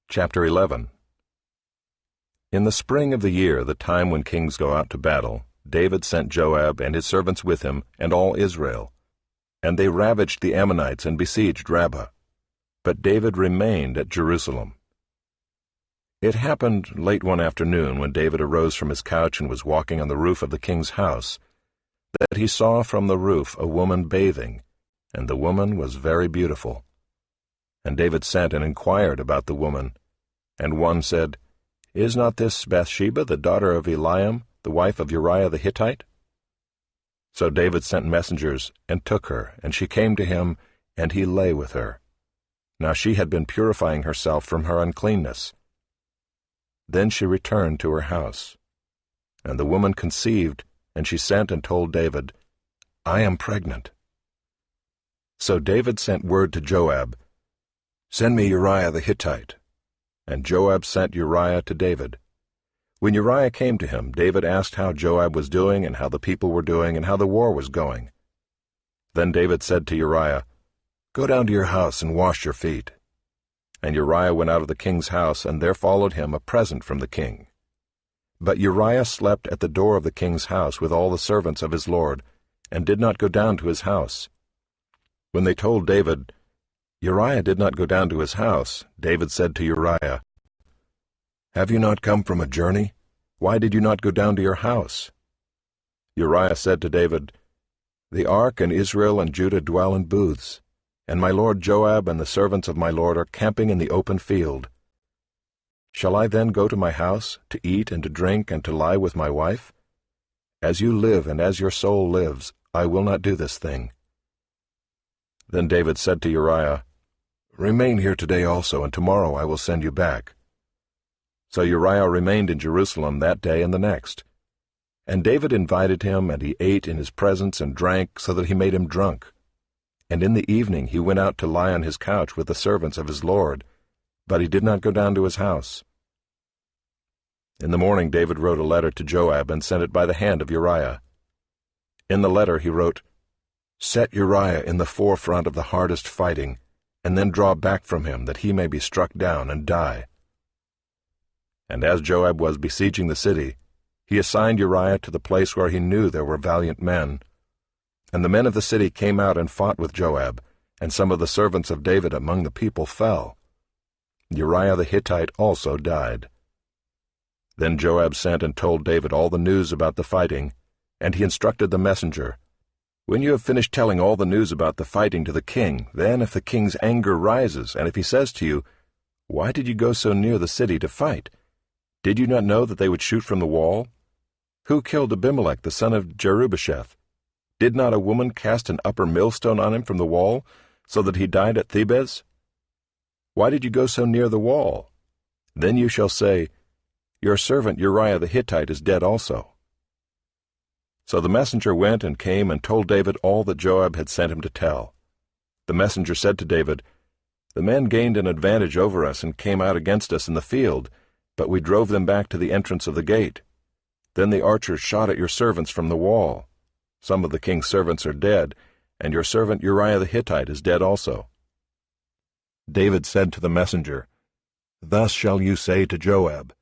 Chapter 11. In the spring of the year, the time when kings go out to battle, David sent Joab and his servants with him and all Israel, and they ravaged the Ammonites and besieged Rabbah. But David remained at Jerusalem. It happened late one afternoon, when David arose from his couch and was walking on the roof of the king's house, that he saw from the roof a woman bathing, and the woman was very beautiful. And David sent and inquired about the woman. And one said, "Is not this Bathsheba, the daughter of Eliam, the wife of Uriah the Hittite?" So David sent messengers, and took her, and she came to him, and he lay with her. Now she had been purifying herself from her uncleanness. Then she returned to her house. And the woman conceived, and she sent and told David, "I am pregnant." So David sent word to Joab, "Send me Uriah the Hittite." And Joab sent Uriah to David. When Uriah came to him, David asked how Joab was doing, and how the people were doing, and how the war was going. Then David said to Uriah, "Go down to your house and wash your feet." And Uriah went out of the king's house, and there followed him a present from the king. But Uriah slept at the door of the king's house with all the servants of his lord, and did not go down to his house. When they told David, "Uriah did not go down to his house," David said to Uriah, "Have you not come from a journey? Why did you not go down to your house?" Uriah said to David, "The ark and Israel and Judah dwell in booths, and my lord Joab and the servants of my lord are camping in the open field. Shall I then go to my house, to eat and to drink and to lie with my wife? As you live and as your soul lives, I will not do this thing." Then David said to Uriah, "Remain here today also, and tomorrow I will send you back." So Uriah remained in Jerusalem that day and the next. And David invited him, and he ate in his presence and drank, so that he made him drunk. And in the evening he went out to lie on his couch with the servants of his lord, but he did not go down to his house. In the morning David wrote a letter to Joab and sent it by the hand of Uriah. In the letter he wrote, "Set Uriah in the forefront of the hardest fighting, and then draw back from him, that he may be struck down and die." And as Joab was besieging the city, he assigned Uriah to the place where he knew there were valiant men. And the men of the city came out and fought with Joab, and some of the servants of David among the people fell. Uriah the Hittite also died. Then Joab sent and told David all the news about the fighting, and he instructed the messenger, "When you have finished telling all the news about the fighting to the king, then if the king's anger rises, and if he says to you, 'Why did you go so near the city to fight? Did you not know that they would shoot from the wall? Who killed Abimelech the son of Jerubbesheth? Did not a woman cast an upper millstone on him from the wall, so that he died at Thebez? Why did you go so near the wall?' Then you shall say, 'Your servant Uriah the Hittite is dead also.'" So the messenger went and came and told David all that Joab had sent him to tell. The messenger said to David, "The men gained an advantage over us and came out against us in the field, but we drove them back to the entrance of the gate. Then the archers shot at your servants from the wall. Some of the king's servants are dead, and your servant Uriah the Hittite is dead also." David said to the messenger, "Thus shall you say to Joab,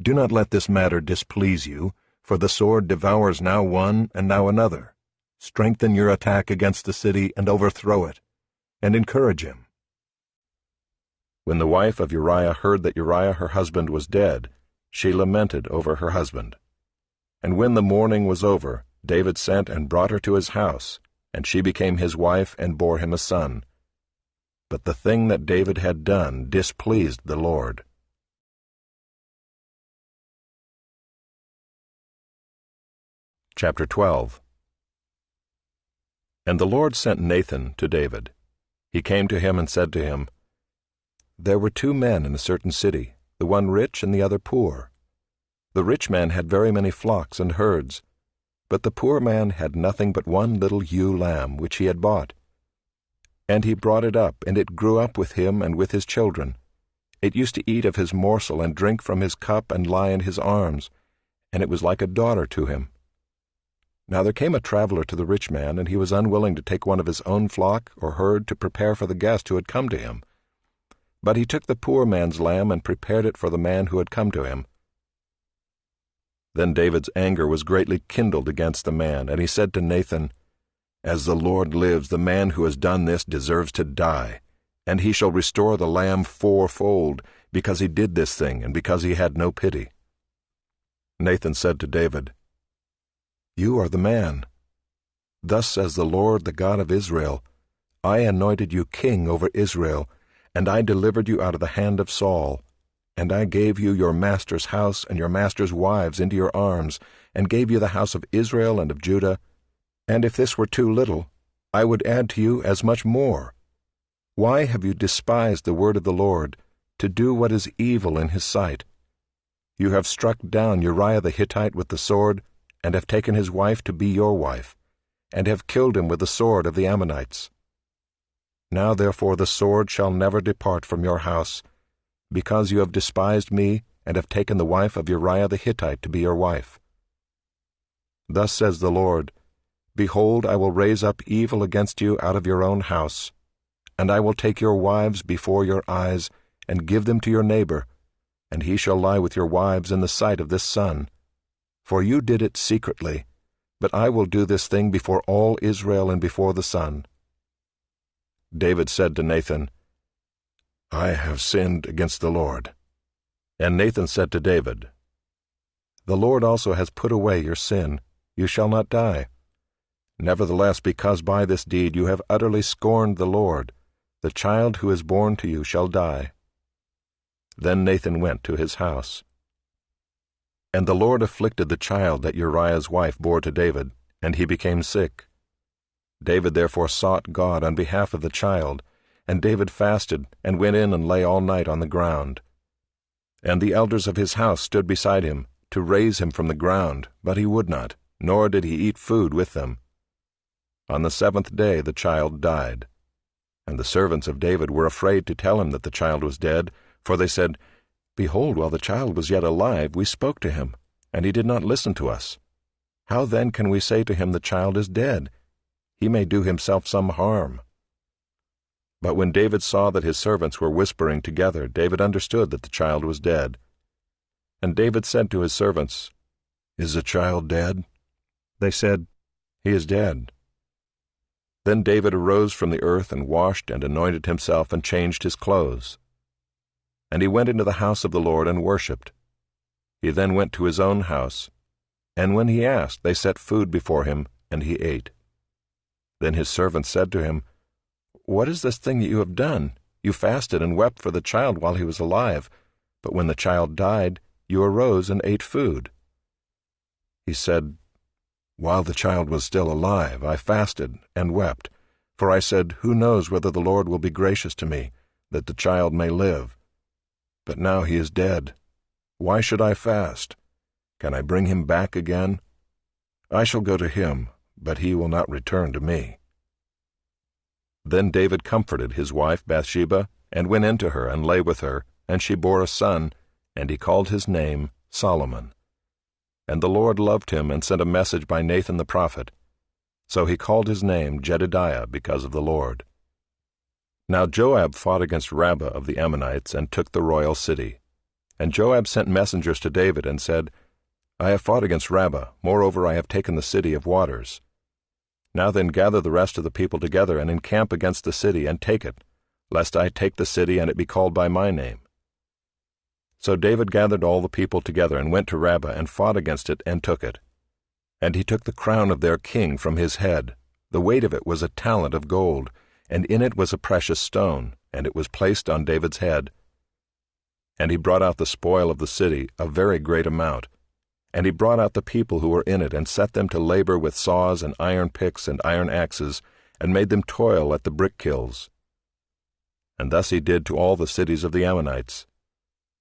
'Do not let this matter displease you, for the sword devours now one and now another. Strengthen your attack against the city and overthrow it, and encourage him.'" When the wife of Uriah heard that Uriah her husband was dead, she lamented over her husband. And when the mourning was over, David sent and brought her to his house, and she became his wife and bore him a son. But the thing that David had done displeased the Lord. Chapter 12. And the Lord sent Nathan to David. He came to him and said to him, "There were 2 men in a certain city, the one rich and the other poor. The rich man had very many flocks and herds, but the poor man had nothing but one little ewe lamb which he had bought. And he brought it up, and it grew up with him and with his children. It used to eat of his morsel and drink from his cup and lie in his arms, and it was like a daughter to him. Now there came a traveler to the rich man, and he was unwilling to take one of his own flock or herd to prepare for the guest who had come to him. But he took the poor man's lamb and prepared it for the man who had come to him. Then David's anger was greatly kindled against the man, and he said to Nathan, "As the Lord lives, the man who has done this deserves to die, and he shall restore the lamb fourfold, because he did this thing, and because he had no pity." Nathan said to David, "You are the man. Thus says the Lord, the God of Israel, I anointed you king over Israel, and I delivered you out of the hand of Saul, and I gave you your master's house and your master's wives into your arms, and gave you the house of Israel and of Judah, and if this were too little, I would add to you as much more. Why have you despised the word of the Lord, to do what is evil in his sight? You have struck down Uriah the Hittite with the sword, and have taken his wife to be your wife, and have killed him with the sword of the Ammonites. Now therefore the sword shall never depart from your house, because you have despised me, and have taken the wife of Uriah the Hittite to be your wife. Thus says the Lord, Behold, I will raise up evil against you out of your own house, and I will take your wives before your eyes, and give them to your neighbor, and he shall lie with your wives in the sight of this sun. For you did it secretly, but I will do this thing before all Israel and before the sun." David said to Nathan, "I have sinned against the Lord." And Nathan said to David, "The Lord also has put away your sin. You shall not die. Nevertheless, because by this deed you have utterly scorned the Lord, the child who is born to you shall die." Then Nathan went to his house. And the Lord afflicted the child that Uriah's wife bore to David, and he became sick. David therefore sought God on behalf of the child, and David fasted, and went in and lay all night on the ground. And the elders of his house stood beside him, to raise him from the ground, but he would not, nor did he eat food with them. On the 7th day the child died. And the servants of David were afraid to tell him that the child was dead, for they said, "Behold, while the child was yet alive, we spoke to him, and he did not listen to us. How then can we say to him, the child is dead? He may do himself some harm." But when David saw that his servants were whispering together, David understood that the child was dead. And David said to his servants, "Is the child dead?" They said, "He is dead." Then David arose from the earth and washed and anointed himself and changed his clothes. And he went into the house of the Lord and worshipped. He then went to his own house, and when he asked, they set food before him, and he ate. Then his servants said to him, "What is this thing that you have done? You fasted and wept for the child while he was alive, but when the child died, you arose and ate food." He said, "While the child was still alive, I fasted and wept, for I said, Who knows whether the Lord will be gracious to me, that the child may live? But now he is dead. Why should I fast? Can I bring him back again? I shall go to him, but he will not return to me." Then David comforted his wife Bathsheba, and went in to her, and lay with her, and she bore a son, and he called his name Solomon. And the Lord loved him, and sent a message by Nathan the prophet. So he called his name Jedidiah, because of the Lord. Now Joab fought against Rabbah of the Ammonites, and took the royal city. And Joab sent messengers to David, and said, "I have fought against Rabbah, moreover I have taken the city of waters. Now then gather the rest of the people together, and encamp against the city, and take it, lest I take the city, and it be called by my name." So David gathered all the people together, and went to Rabbah, and fought against it, and took it. And he took the crown of their king from his head. The weight of it was a talent of gold, and in it was a precious stone, and it was placed on David's head. And he brought out the spoil of the city, a very great amount. And he brought out the people who were in it, and set them to labor with saws and iron picks and iron axes, and made them toil at the brick kilns. And thus he did to all the cities of the Ammonites.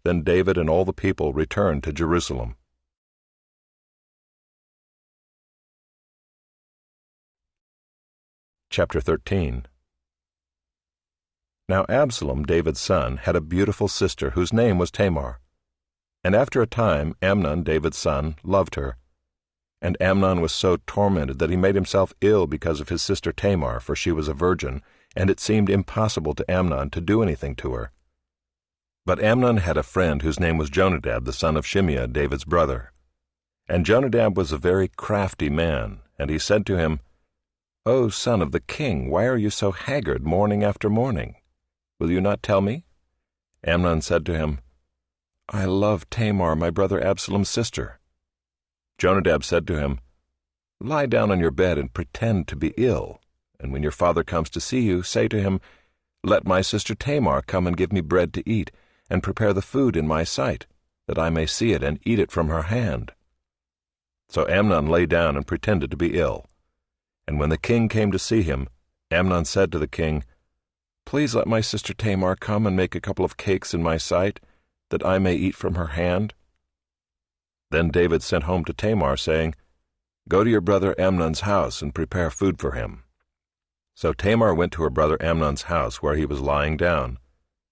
Then David and all the people returned to Jerusalem. Chapter 13. Now Absalom, David's son, had a beautiful sister whose name was Tamar. And after a time Amnon, David's son, loved her. And Amnon was so tormented that he made himself ill because of his sister Tamar, for she was a virgin, and it seemed impossible to Amnon to do anything to her. But Amnon had a friend whose name was Jonadab, the son of Shimeah, David's brother. And Jonadab was a very crafty man, and he said to him, "O son of the king, why are you so haggard morning after morning? Will you not tell me?" Amnon said to him, "I love Tamar, my brother Absalom's sister." Jonadab said to him, "Lie down on your bed and pretend to be ill, and when your father comes to see you, say to him, 'Let my sister Tamar come and give me bread to eat, and prepare the food in my sight, that I may see it and eat it from her hand.'" So Amnon lay down and pretended to be ill. And when the king came to see him, Amnon said to the king, "Please let my sister Tamar come and make a couple of cakes in my sight, that I may eat from her hand." Then David sent home to Tamar, saying, "Go to your brother Amnon's house and prepare food for him." So Tamar went to her brother Amnon's house where he was lying down,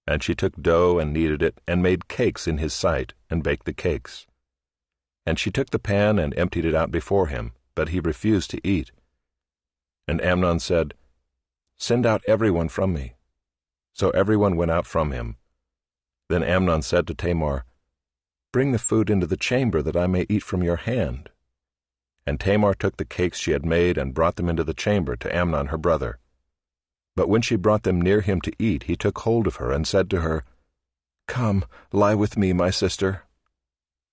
and she took dough and kneaded it, and made cakes in his sight, and baked the cakes. And she took the pan and emptied it out before him, but he refused to eat. And Amnon said, "Send out everyone from me." So everyone went out from him. Then Amnon said to Tamar, "Bring the food into the chamber, that I may eat from your hand." And Tamar took the cakes she had made and brought them into the chamber to Amnon her brother. But when she brought them near him to eat, he took hold of her and said to her, "Come, lie with me, my sister."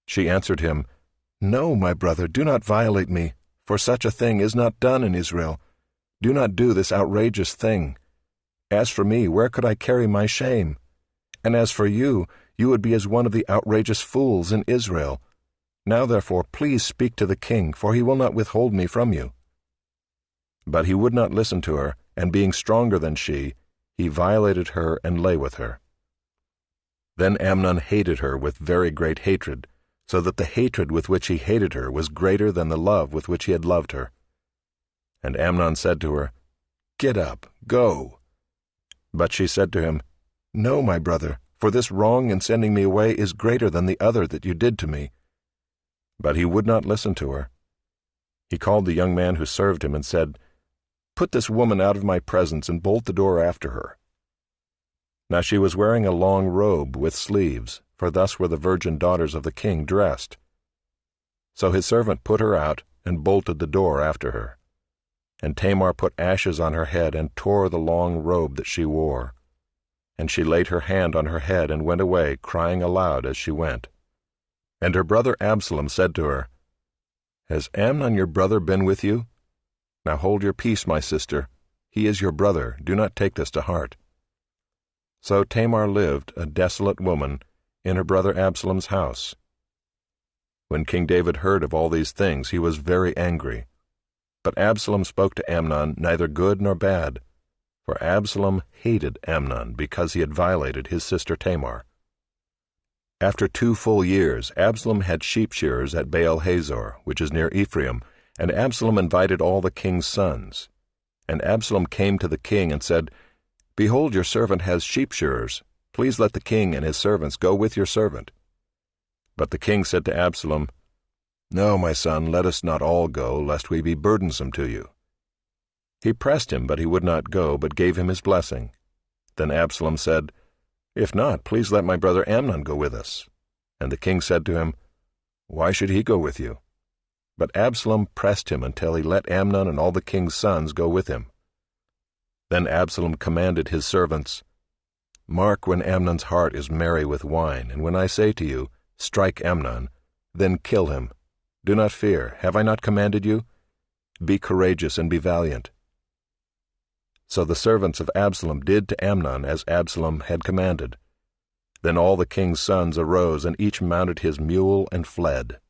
She answered him, "No, my brother, do not violate me, for such a thing is not done in Israel. Do not do this outrageous thing. As for me, where could I carry my shame? And as for you, you would be as one of the outrageous fools in Israel. Now therefore, please speak to the king, for he will not withhold me from you." But he would not listen to her, and being stronger than she, he violated her and lay with her. Then Amnon hated her with very great hatred, so that the hatred with which he hated her was greater than the love with which he had loved her. And Amnon said to her, "Get up, go." But she said to him, "No, my brother, for this wrong in sending me away is greater than the other that you did to me." But he would not listen to her. He called the young man who served him and said, "Put this woman out of my presence and bolt the door after her." Now she was wearing a long robe with sleeves, for thus were the virgin daughters of the king dressed. So his servant put her out and bolted the door after her. And Tamar put ashes on her head and tore the long robe that she wore. And she laid her hand on her head and went away, crying aloud as she went. And her brother Absalom said to her, "Has Amnon your brother been with you? Now hold your peace, my sister. He is your brother. Do not take this to heart." So Tamar lived, a desolate woman, in her brother Absalom's house. When King David heard of all these things, he was very angry. But Absalom spoke to Amnon neither good nor bad, for Absalom hated Amnon because he had violated his sister Tamar. After 2 full years, Absalom had sheep shearers at Baal-Hazor, which is near Ephraim, and Absalom invited all the king's sons. And Absalom came to the king and said, "Behold, your servant has sheep shearers. Please let the king and his servants go with your servant." But the king said to Absalom, "No, my son, let us not all go, lest we be burdensome to you." He pressed him, but he would not go, but gave him his blessing. Then Absalom said, "If not, please let my brother Amnon go with us." And the king said to him, "Why should he go with you?" But Absalom pressed him until he let Amnon and all the king's sons go with him. Then Absalom commanded his servants, "Mark when Amnon's heart is merry with wine, and when I say to you, 'Strike Amnon,' then kill him. Do not fear. Have I not commanded you? Be courageous and be valiant." So the servants of Absalom did to Amnon as Absalom had commanded. Then all the king's sons arose, and each mounted his mule and fled.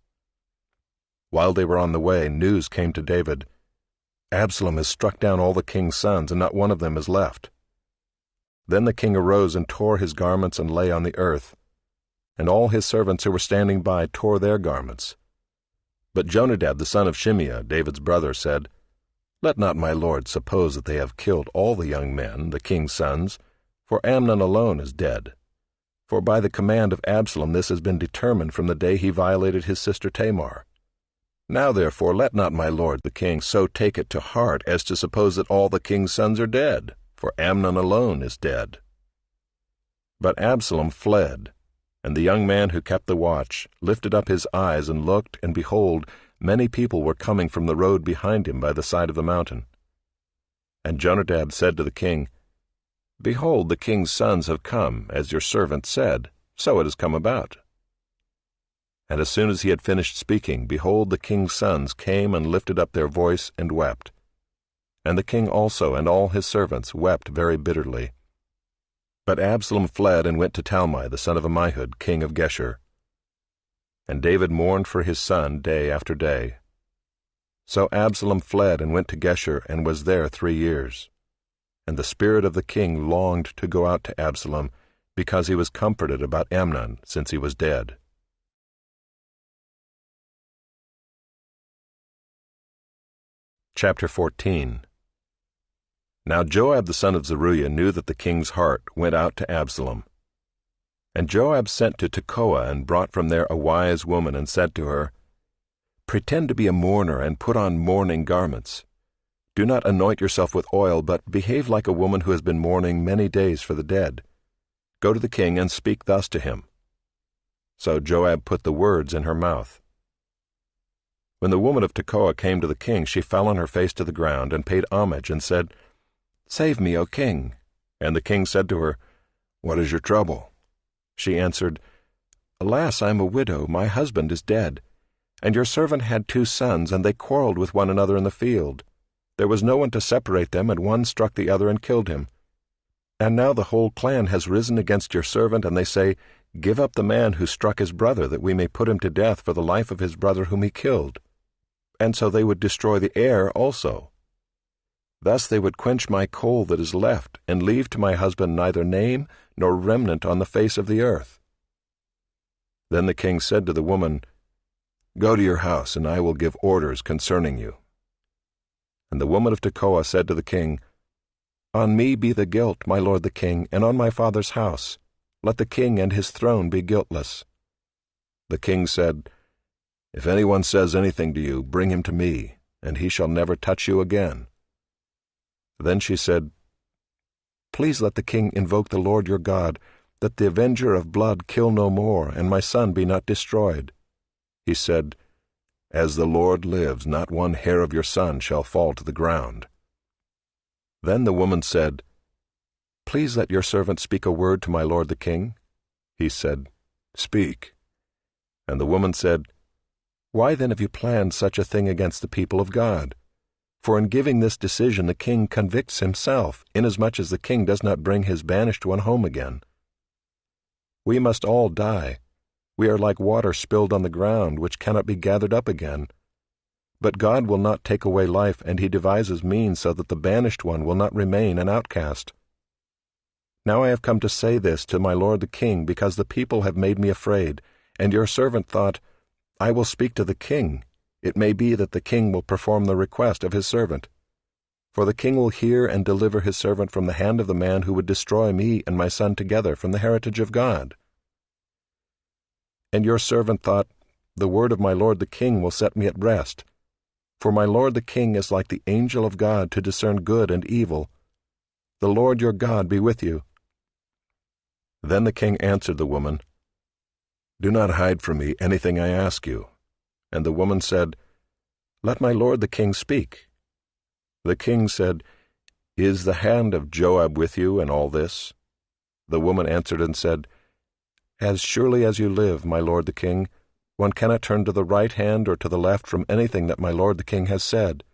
While they were on the way, news came to David, "Absalom has struck down all the king's sons, and not one of them is left." Then the king arose and tore his garments and lay on the earth, and all his servants who were standing by tore their garments. But Jonadab the son of Shimeah, David's brother, said, "Let not my lord suppose that they have killed all the young men, the king's sons, for Amnon alone is dead. For by the command of Absalom this has been determined from the day he violated his sister Tamar. Now therefore let not my lord the king so take it to heart as to suppose that all the king's sons are dead, for Amnon alone is dead." But Absalom fled, and the young man who kept the watch lifted up his eyes and looked, and behold, many people were coming from the road behind him by the side of the mountain. And Jonadab said to the king, Behold, the king's sons have come, as your servant said, so it has come about. And as soon as he had finished speaking, behold, the king's sons came and lifted up their voice and wept. And the king also and all his servants wept very bitterly. But Absalom fled and went to Talmai the son of Ammihud, king of Geshur. And David mourned for his son day after day. So Absalom fled and went to Geshur and was there 3 years. And the spirit of the king longed to go out to Absalom, because he was comforted about Amnon, since he was dead. Chapter 14. Now Joab the son of Zeruiah knew that the king's heart went out to Absalom. And Joab sent to Tekoa and brought from there a wise woman and said to her, Pretend to be a mourner and put on mourning garments. Do not anoint yourself with oil, but behave like a woman who has been mourning many days for the dead. Go to the king and speak thus to him. So Joab put the words in her mouth. When the woman of Tekoa came to the king, she fell on her face to the ground and paid homage and said, Save me, O king. And the king said to her, What is your trouble? She answered, Alas, I am a widow, my husband is dead. And your servant had 2 sons, and they quarreled with one another in the field. There was no one to separate them, and one struck the other and killed him. And now the whole clan has risen against your servant, and they say, Give up the man who struck his brother, that we may put him to death for the life of his brother whom he killed. And so they would destroy the heir also. Thus they would quench my coal that is left, and leave to my husband neither name nor remnant on the face of the earth. Then the king said to the woman, Go to your house, and I will give orders concerning you. And the woman of Tekoa said to the king, On me be the guilt, my lord the king, and on my father's house. Let the king and his throne be guiltless. The king said, If anyone says anything to you, bring him to me, and he shall never touch you again. Then she said, Please let the king invoke the Lord your God, that the avenger of blood kill no more, and my son be not destroyed. He said, As the Lord lives, not one hair of your son shall fall to the ground. Then the woman said, Please let your servant speak a word to my lord the king. He said, Speak. And the woman said, Why then have you planned such a thing against the people of God? For in giving this decision the king convicts himself, inasmuch as the king does not bring his banished one home again. We must all die. We are like water spilled on the ground, which cannot be gathered up again. But God will not take away life, and he devises means so that the banished one will not remain an outcast. Now I have come to say this to my lord the king, because the people have made me afraid, and your servant thought, I will speak to the king. It may be that the king will perform the request of his servant. For the king will hear and deliver his servant from the hand of the man who would destroy me and my son together from the heritage of God. And your servant thought, The word of my lord the king will set me at rest. For my lord the king is like the angel of God to discern good and evil. The Lord your God be with you. Then the king answered the woman, Do not hide from me anything I ask you. And the woman said, Let my lord the king speak. The king said, Is the hand of Joab with you in all this? The woman answered and said, As surely as you live, my lord the king, one cannot turn to the right hand or to the left from anything that my lord the king has said.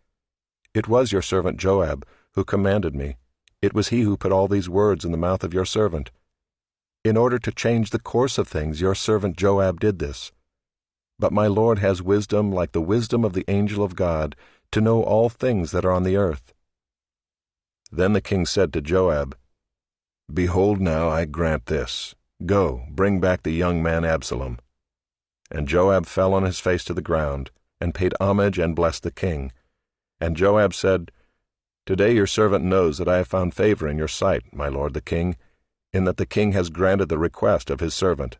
It was your servant Joab who commanded me. It was he who put all these words in the mouth of your servant. In order to change the course of things, your servant Joab did this. But my lord has wisdom like the wisdom of the angel of God, to know all things that are on the earth. Then the king said to Joab, Behold, now I grant this. Go, bring back the young man Absalom. And Joab fell on his face to the ground, and paid homage and blessed the king. And Joab said, Today your servant knows that I have found favor in your sight, my lord the king, in that the king has granted the request of his servant.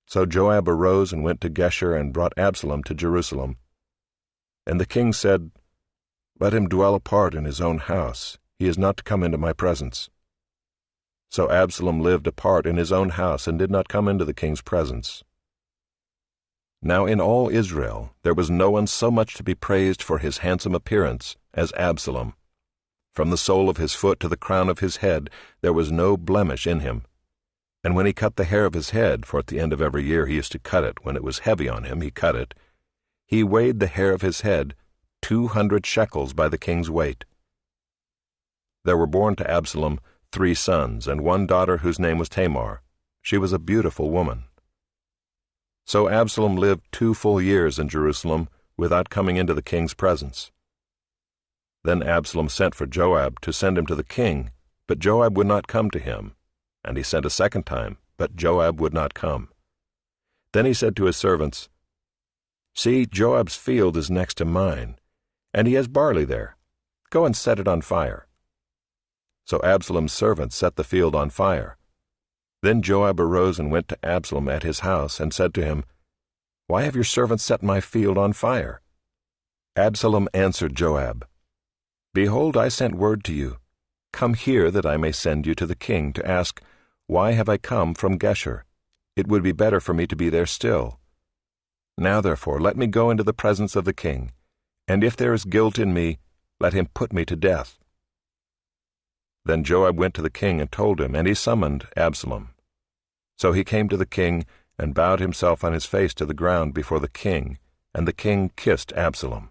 So Joab arose and went to Geshur and brought Absalom to Jerusalem. And the king said, Let him dwell apart in his own house. He is not to come into my presence. So Absalom lived apart in his own house and did not come into the king's presence. Now in all Israel there was no one so much to be praised for his handsome appearance as Absalom. From the sole of his foot to the crown of his head there was no blemish in him. And when he cut the hair of his head, for at the end of every year he used to cut it, when it was heavy on him he cut it, he weighed the hair of his head 200 shekels by the king's weight. There were born to Absalom 3 sons, and 1 daughter whose name was Tamar. She was a beautiful woman. So Absalom lived 2 full years in Jerusalem without coming into the king's presence. Then Absalom sent for Joab to send him to the king, but Joab would not come to him. And he sent a second time, but Joab would not come. Then he said to his servants, "See, Joab's field is next to mine, and he has barley there. Go and set it on fire." So Absalom's servants set the field on fire. Then Joab arose and went to Absalom at his house, and said to him, "Why have your servants set my field on fire?" Absalom answered Joab, "Behold, I sent word to you. Come here, that I may send you to the king to ask, Why have I come from Geshur? It would be better for me to be there still. Now therefore let me go into the presence of the king, and if there is guilt in me, let him put me to death." Then Joab went to the king and told him, and he summoned Absalom. So he came to the king and bowed himself on his face to the ground before the king, and the king kissed Absalom.